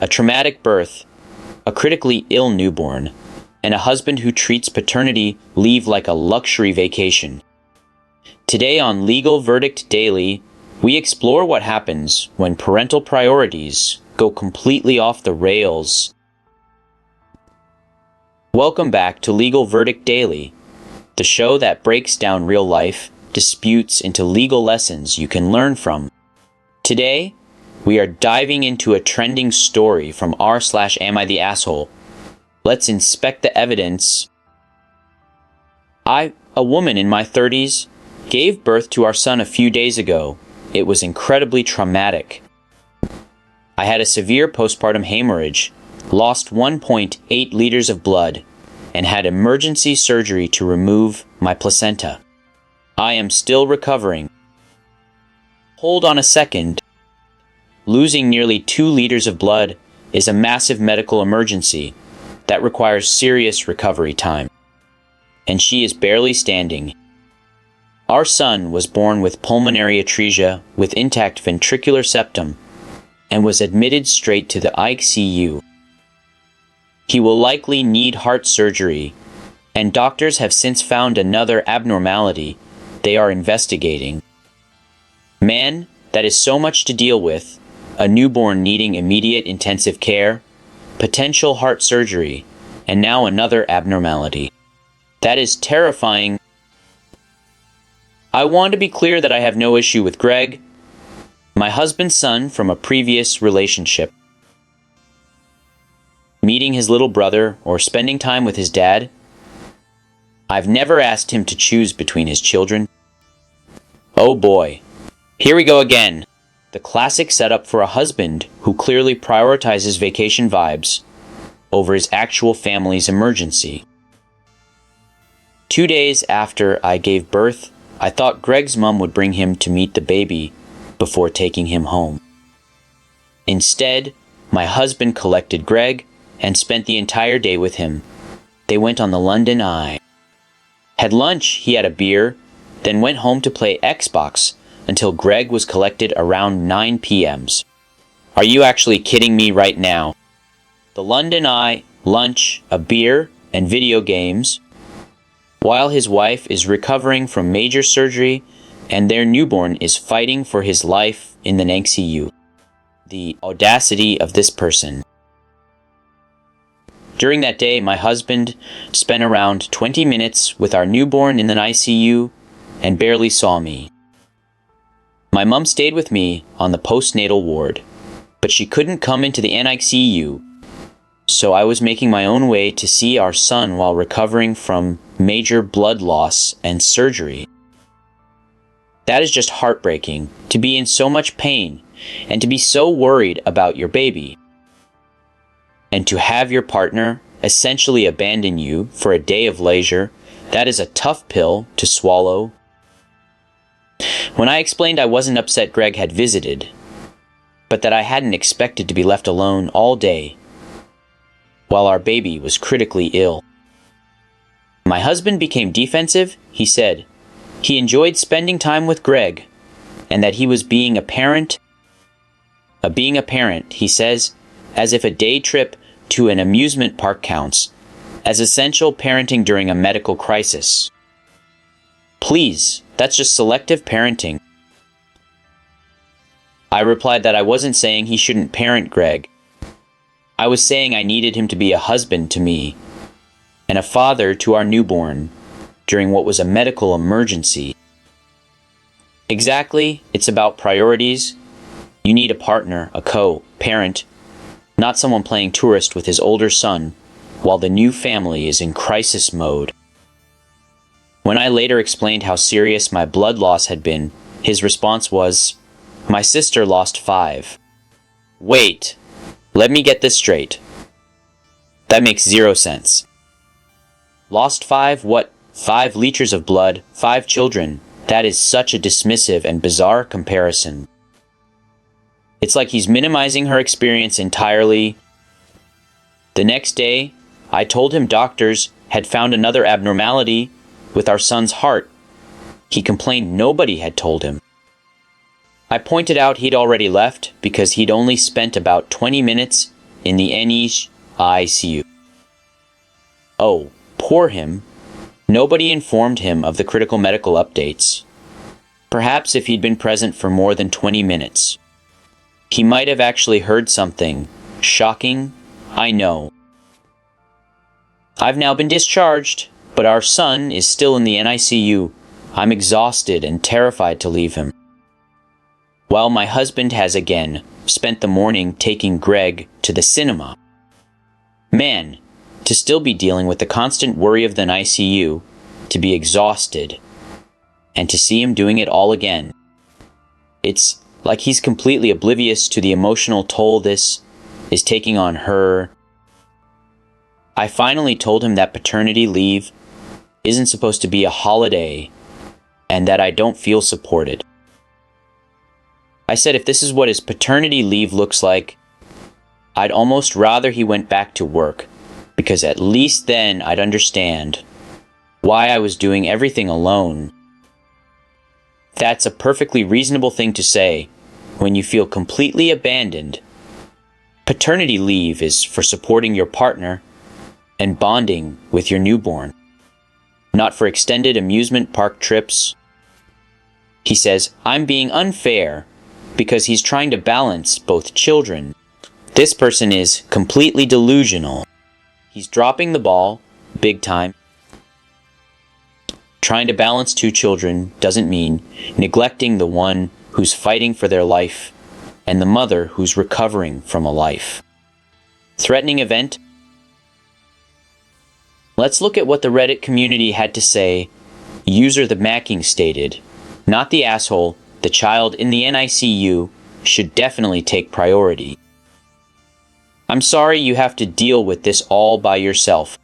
a traumatic birth, a critically ill newborn, and a husband who treats paternity leave like a luxury vacation. Today on Legal Verdict Daily, we explore what happens when parental priorities go completely off the rails. Welcome back to Legal Verdict Daily, the show that breaks down real-life disputes into legal lessons you can learn from. Today, we are diving into a trending story from r/AmItheAsshole. Let's inspect the evidence. A woman in my 30s, gave birth to our son a few days ago. It was incredibly traumatic. I had a severe postpartum hemorrhage, lost 1.8 liters of blood, and had emergency surgery to remove my placenta. I am still recovering. Hold on a second. Losing nearly 2 liters of blood is a massive medical emergency that requires serious recovery time. And she is barely standing. Our son was born with pulmonary atresia with intact ventricular septum and was admitted straight to the NICU. He will likely need heart surgery, and doctors have since found another abnormality they are investigating. Man, that is so much to deal with. A newborn needing immediate intensive care, potential heart surgery, and now another abnormality. That is terrifying. I want to be clear that I have no issue with Greg, my husband's son from a previous relationship. Meeting his little brother or spending time with his dad. I've never asked him to choose between his children. Oh boy, here we go again. The classic setup for a husband who clearly prioritizes vacation vibes over his actual family's emergency. 2 days after I gave birth, I thought Greg's mom would bring him to meet the baby before taking him home. Instead, my husband collected Greg and spent the entire day with him. They went on the London Eye. Had lunch, he had a beer, then went home to play Xbox until Greg was collected around 9 p.m. Are you actually kidding me right now? The London Eye, lunch, a beer, and video games, while his wife is recovering from major surgery and their newborn is fighting for his life in the NICU. The audacity of this person. During that day, my husband spent around 20 minutes with our newborn in the NICU and barely saw me. My mom stayed with me on the postnatal ward, but she couldn't come into the NICU, so I was making my own way to see our son while recovering from major blood loss and surgery. That is just heartbreaking, to be in so much pain and to be so worried about your baby. And to have your partner essentially abandon you for a day of leisure, that is a tough pill to swallow. When I explained I wasn't upset Greg had visited, but that I hadn't expected to be left alone all day while our baby was critically ill. My husband became defensive. He said he enjoyed spending time with Greg and that he was being a parent, he says, as if a day trip to an amusement park counts as essential parenting during a medical crisis. Please, that's just selective parenting. I replied that I wasn't saying he shouldn't parent Greg. I was saying I needed him to be a husband to me and a father to our newborn during what was a medical emergency. Exactly, it's about priorities. You need a partner, a co-parent, not someone playing tourist with his older son while the new family is in crisis mode. When I later explained how serious my blood loss had been, his response was, "My sister lost 5. Wait, let me get this straight. That makes 0 sense. Lost 5? What? 5 liters of blood, 5 children. That is such a dismissive and bizarre comparison. It's like he's minimizing her experience entirely. The next day, I told him doctors had found another abnormality with our son's heart. He complained nobody had told him. I pointed out he'd already left because he'd only spent about 20 minutes in the NICU. Oh, poor him. Nobody informed him of the critical medical updates. Perhaps if he'd been present for more than 20 minutes, he might have actually heard something. Shocking, I know. I've now been discharged, but our son is still in the NICU. I'm exhausted and terrified to leave him. While my husband has again spent the morning taking Greg to the cinema. Man, to still be dealing with the constant worry of the NICU, to be exhausted, and to see him doing it all again. It's like he's completely oblivious to the emotional toll this is taking on her. I finally told him that paternity leave isn't supposed to be a holiday and that I don't feel supported. I said if this is what his paternity leave looks like, I'd almost rather he went back to work, because at least then I'd understand why I was doing everything alone. That's a perfectly reasonable thing to say when you feel completely abandoned. Paternity leave is for supporting your partner and bonding with your newborn, not for extended amusement park trips. He says, I'm being unfair because he's trying to balance both children. This person is completely delusional. He's dropping the ball, big time. Trying to balance two children doesn't mean neglecting the one who's fighting for their life and the mother who's recovering from a life. Threatening event? Let's look at what the Reddit community had to say. User the Macking stated, not the asshole, the child in the NICU should definitely take priority. I'm sorry you have to deal with this all by yourself.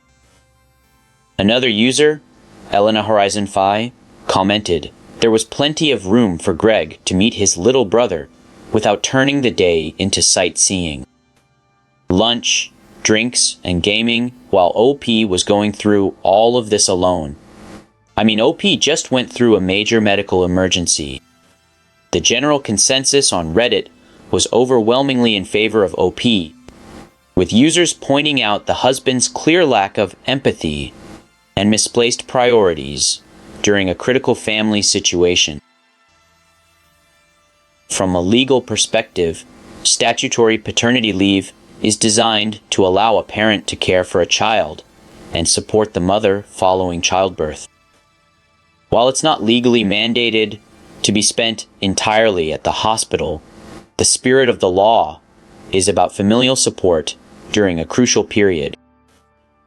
Another user, Elena Horizon Phi, commented, there was plenty of room for Greg to meet his little brother without turning the day into sightseeing. Lunch, drinks, and gaming while OP was going through all of this alone. I mean, OP just went through a major medical emergency. The general consensus on Reddit was overwhelmingly in favor of OP, with users pointing out the husband's clear lack of empathy and misplaced priorities during a critical family situation. From a legal perspective, statutory paternity leave is designed to allow a parent to care for a child and support the mother following childbirth. While it's not legally mandated to be spent entirely at the hospital, the spirit of the law is about familial support during a crucial period.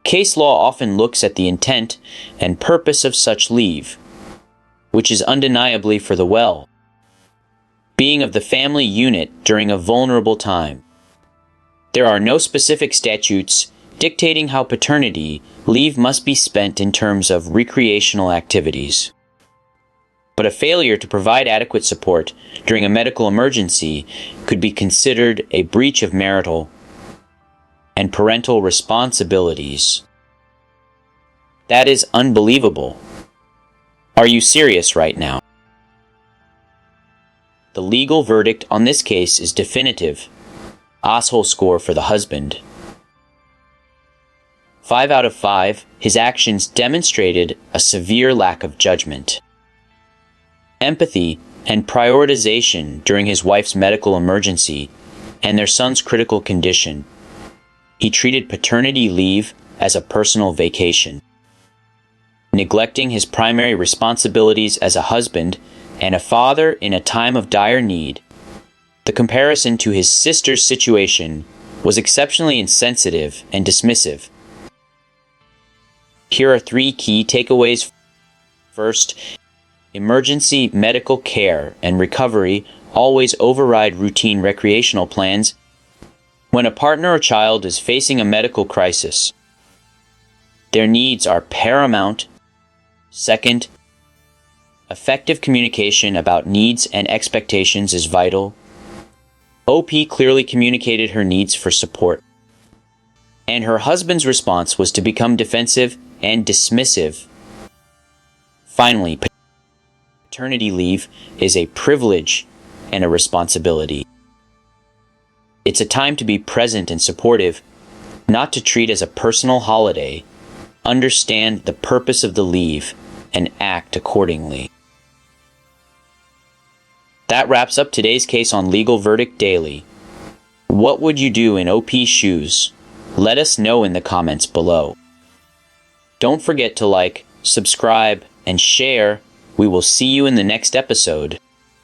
Case law often looks at the intent and purpose of such leave, which is undeniably for the well-being of the family unit during a vulnerable time. There are no specific statutes dictating how paternity leave must be spent in terms of recreational activities. But a failure to provide adequate support during a medical emergency could be considered a breach of marital and parental responsibilities. That is unbelievable. Are you serious right now? The legal verdict on this case is definitive. Asshole score for the husband. 5 out of 5, his actions demonstrated a severe lack of judgment, empathy, and prioritization during his wife's medical emergency and their son's critical condition. He treated paternity leave as a personal vacation, neglecting his primary responsibilities as a husband and a father in a time of dire need. The comparison to his sister's situation was exceptionally insensitive and dismissive. Here are 3 key takeaways. First, emergency medical care and recovery always override routine recreational plans. When a partner or child is facing a medical crisis, their needs are paramount. Second, effective communication about needs and expectations is vital. OP clearly communicated her needs for support, and her husband's response was to become defensive and dismissive. Finally, paternity leave is a privilege and a responsibility. It's a time to be present and supportive, not to treat as a personal holiday. Understand the purpose of the leave and act accordingly. That wraps up today's case on Legal Verdict Daily. What would you do in OP's shoes? Let us know in the comments below. Don't forget to like, subscribe, and share. We will see you in the next episode.